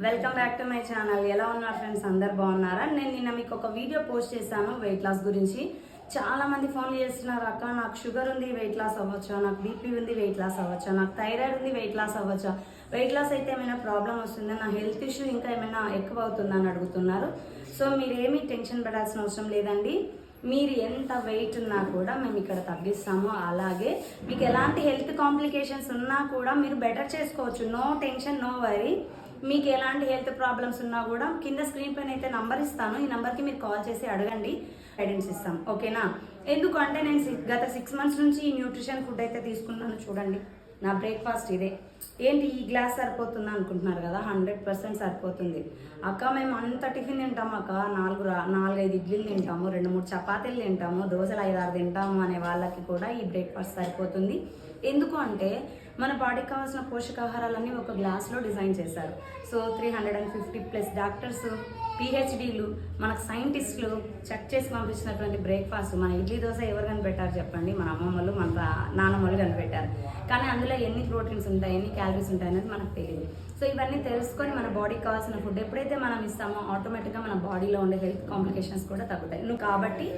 Welcome back to my channel. ఎలా ఉన్నారు friends? అందరు బాగున్నారా? నేను నిన్న మీకు ఒక వీడియో పోస్ట్ చేశాను వెయిట్ లాస్ గురించి. చాలా మంది ఫోన్లు చేస్తున్నారు, అక్క నాకు షుగర్ ఉంది వెయిట్ లాస్ అవ్వచ్చా, నాకు బీపీ ఉంది వెయిట్ లాస్ అవ్వచ్చా, నాకు థైరాయిడ్ ఉంది వెయిట్ లాస్ అవ్వచ్చా, వెయిట్ లాస్ అయితే ఏమైనా ప్రాబ్లం వస్తుందా, నా హెల్త్ ఇష్యూ ఇంకా ఏమైనా ఎక్కువ అవుతుందా అని అడుగుతున్నారు. సో మీరేమీ టెన్షన్ పడాల్సిన అవసరం లేదండి. మీరు ఎంత వెయిట్ ఉన్నా కూడా మేము ఇక్కడ తగ్గిస్తాము. అలాగే మీకు ఎలాంటి హెల్త్ కాంప్లికేషన్స్ ఉన్నా కూడా మీరు బెటర్ చేసుకోవచ్చు. No tension, no worry. మీకు ఎలాంటి హెల్త్ ప్రాబ్లమ్స్ ఉన్నా కూడా కింద స్క్రీన్ పైన అయితే నంబర్ ఇస్తాను, ఈ నెంబర్కి మీరు కాల్ చేసి అడగండి, గైడెన్స్ ఇస్తాం. ఓకేనా? ఎందుకంటే నేను గత 6 months నుంచి ఈ న్యూట్రిషన్ ఫుడ్ అయితే తీసుకున్నాను. చూడండి, నా బ్రేక్ఫాస్ట్ ఇదే. ఏంటి ఈ గ్లాస్ సరిపోతుందా అనుకుంటున్నారు కదా? 100% సరిపోతుంది. అక్క మేము అంత టిఫిన్ తింటాము అక్క, 4-5 ఇడ్లీలు తింటాము, 2-3 చపాతీలు తింటాము, దోశలు 5-6 తింటాము అనే వాళ్ళకి కూడా ఈ బ్రేక్ఫాస్ట్ సరిపోతుంది. ఎందుకు అంటే మన బాడీకి కావాల్సిన పోషకాహారాలన్నీ ఒక గ్లాస్లో డిజైన్ చేశారు. సో 350+ డాక్టర్స్, పిహెచ్డీలు, మనకు సైంటిస్టులు చెక్ చేసి పంపించినటువంటి బ్రేక్ఫాస్ట్. మన ఇడ్లీ దోశ ఎవరు కనిపెట్టారు చెప్పండి? మన అమ్మమ్మలు, మన నాన్నమ్మలు కనిపెట్టారు. కానీ అందులో ఎన్ని ప్రోటీన్స్ ఉంటాయి, ఎన్ని క్యాలరీస్ ఉంటాయి అనేది మనకు తెలియదు. సో ఇవన్నీ తెలుసుకొని మన బాడీకి కావాల్సిన ఫుడ్ ఎప్పుడైతే మనం ఇస్తామో ఆటోమేటిక్గా మన బాడీలో ఉండే హెల్త్ కాంప్లికేషన్స్ కూడా తగ్గుతాయి. కాబట్టి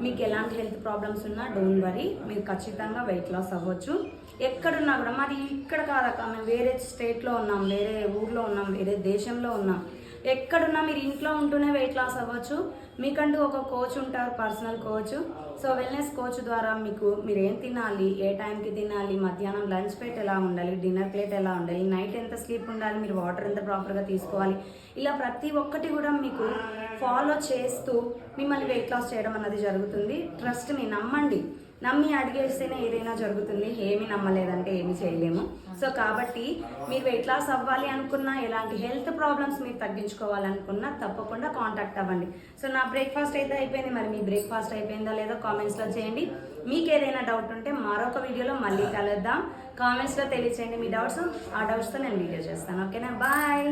మీకు ఎలాంటి హెల్త్ ప్రాబ్లమ్స్ ఉన్నా డోంట్ వరీ, మీరు ఖచ్చితంగా వెయిట్ లాస్ అవ్వచ్చు. ఎక్కడున్నా కూడా. మాది ఇక్కడ కాదక్క, మేము వేరే స్టేట్లో ఉన్నాం, వేరే ఊర్లో ఉన్నాం, వేరే దేశంలో ఉన్నాం. ఎక్కడున్నా మీరు ఇంట్లో ఉంటూనే వెయిట్ లాస్ అవ్వచ్చు. మీకంటూ ఒక కోచ్ ఉంటారు, personal coach. So wellness coach ద్వారా మీరు ఏం తినాలి, ఏ టైంకి తినాలి, మధ్యాహ్నం లంచ్ ప్లేట్ ఎలా ఉండాలి, డిన్నర్ ప్లేట్ ఎలా ఉండాలి, నైట్ ఎంత స్లీప్ ఉండాలి, మీరు వాటర్ ఎంత ప్రాపర్గా తీసుకోవాలి, ఇలా ప్రతి ఒక్కటి కూడా మీకు ఫాలో చేస్తూ మిమ్మల్ని వెయిట్ లాస్ చేయడం అన్నది జరుగుతుంది. ట్రస్ట్ మీ, నమ్మండి. నమ్మి అడిగేస్తేనే ఏదైనా జరుగుతుంది. ఏమి నమ్మలేదంటే ఏమి చేయలేము. సో కాబట్టి మీరు వెయిట్ లాస్ అవ్వాలి అనుకున్నా, ఎలాంటి హెల్త్ ప్రాబ్లమ్స్ మీరు తగ్గించుకోవాలనుకున్నా తప్పకుండా కాంటాక్ట్ అవ్వండి. సో నా బ్రేక్ఫాస్ట్ అయితే అయిపోయింది. మరి మీ బ్రేక్ఫాస్ట్ అయిపోయిందా లేదో కామెంట్స్లో చేయండి. మీకు ఏదైనా డౌట్ ఉంటే మరొక వీడియోలో మళ్ళీ కలుద్దాం. కామెంట్స్లో తెలియచేయండి మీ డౌట్స్. ఆ డౌట్స్తో నేను వీడియో చేస్తాను. ఓకేనా? బాయ్.